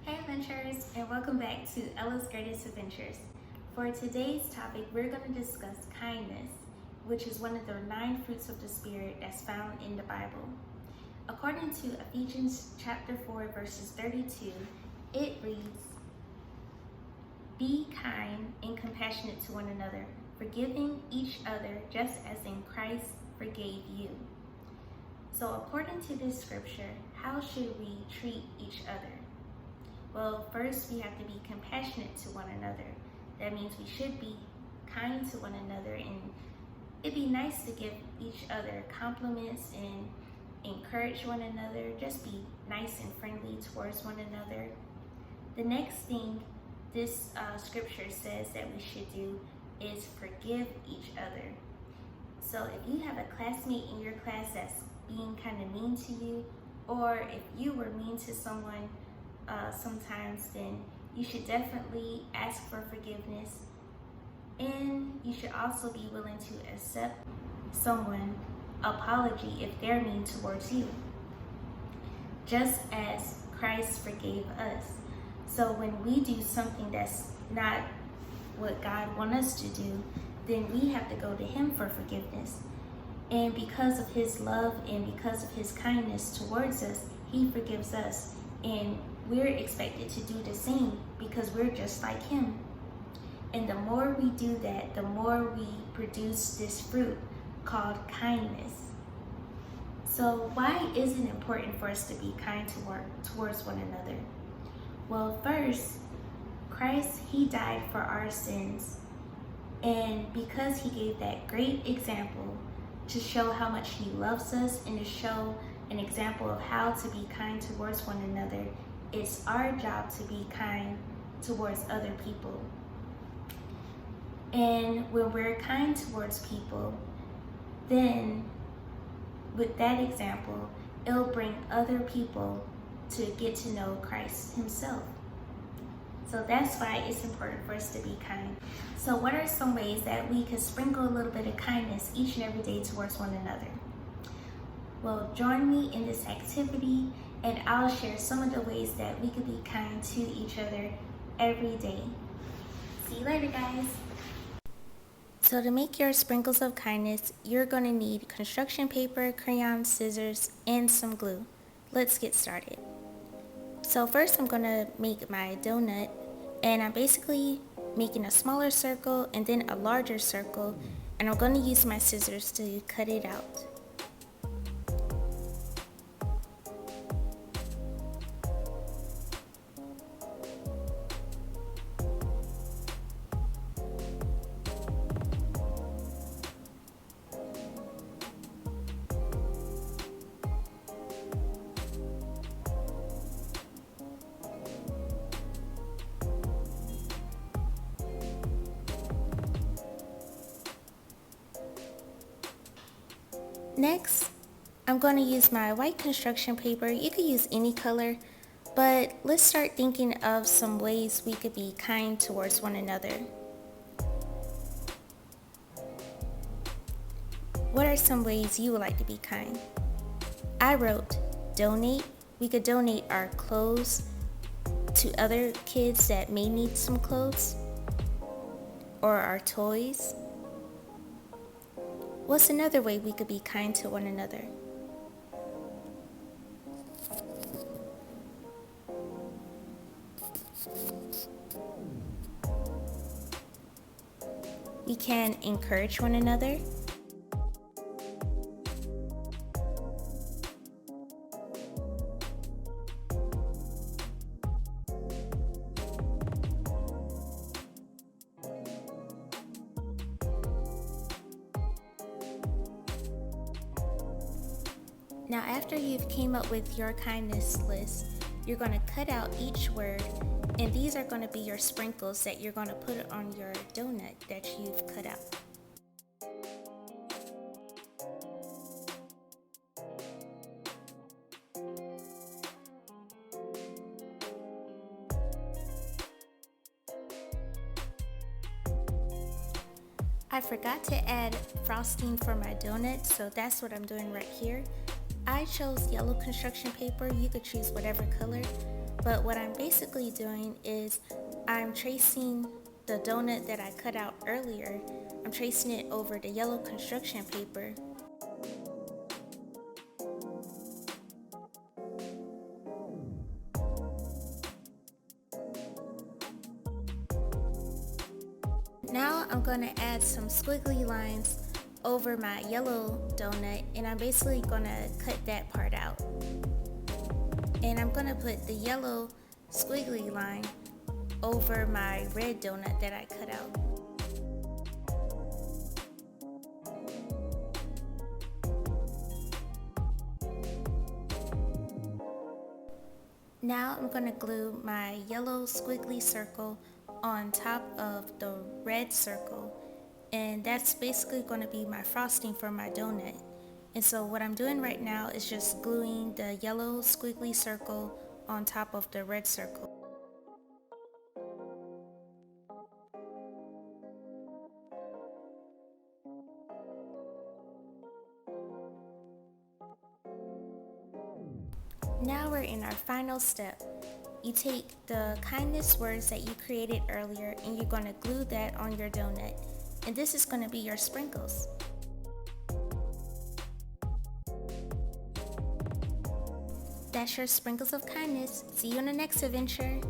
Hey adventurers, and welcome back to Ella's Greatest Adventures. For today's topic, we're going to discuss kindness, which is one of the 9 fruits of the Spirit that's found in the Bible. According to Ephesians chapter 4, verses 32, it reads, "Be kind and compassionate to one another, forgiving each other just as in Christ forgave you." So according to this scripture, how should we treat each other? Well, first we have to be compassionate to one another. That means we should be kind to one another, and it'd be nice to give each other compliments and encourage one another. Just be nice and friendly towards one another. The next thing this scripture says that we should do is forgive each other. So if you have a classmate in your class that's being kind of mean to you, or if you were mean to someone sometimes, then you should definitely ask for forgiveness, and you should also be willing to accept someone's apology if they're mean towards you, just as Christ forgave us. So when we do something that's not what God wants us to do, then we have to go to Him for forgiveness. And because of His love and because of His kindness towards us, He forgives us. And we're expected to do the same because we're just like Him. And the more we do that, the more we produce this fruit called kindness. So why is it important for us to be kind towards one another? Well, first, Christ, He died for our sins. And because He gave that great example to show how much He loves us and to show an example of how to be kind towards one another, it's our job to be kind towards other people. And when we're kind towards people, then with that example, it'll bring other people to get to know Christ Himself. So that's why it's important for us to be kind. So what are some ways that we could sprinkle a little bit of kindness each and every day towards one another? Well, join me in this activity, and I'll share some of the ways that we could be kind to each other every day. See you later, guys. So to make your sprinkles of kindness, you're going to need construction paper, crayons, scissors, and some glue. Let's get started. So first I'm going to make my donut, and I'm basically making a smaller circle and then a larger circle, and I'm going to use my scissors to cut it out. Next, I'm going to use my white construction paper. You could use any color, but let's start thinking of some ways we could be kind towards one another. What are some ways you would like to be kind? I wrote donate. We could donate our clothes to other kids that may need some clothes, or our toys. What's another way we could be kind to one another? We can encourage one another. Now after you've came up with your kindness list, you're going to cut out each word, and these are going to be your sprinkles that you're going to put on your donut that you've cut out. I forgot to add frosting for my donut, so that's what I'm doing right here. I chose yellow construction paper. You could choose whatever color, But what I'm basically doing is I'm tracing the donut that I cut out earlier. I'm tracing it over the yellow construction paper. Now I'm going to add some squiggly lines over my yellow donut, and I'm basically going to cut that part out. And I'm going to put the yellow squiggly line over my red donut that I cut out. Now I'm going to glue my yellow squiggly circle on top of the red circle, and that's basically going to be my frosting for my donut. And so what I'm doing right now is just gluing the yellow squiggly circle on top of the red circle. Now we're in our final step. You take the kindness words that you created earlier and you're going to glue that on your donut. And this is going to be your sprinkles. That's your sprinkles of kindness. See you in the next adventure.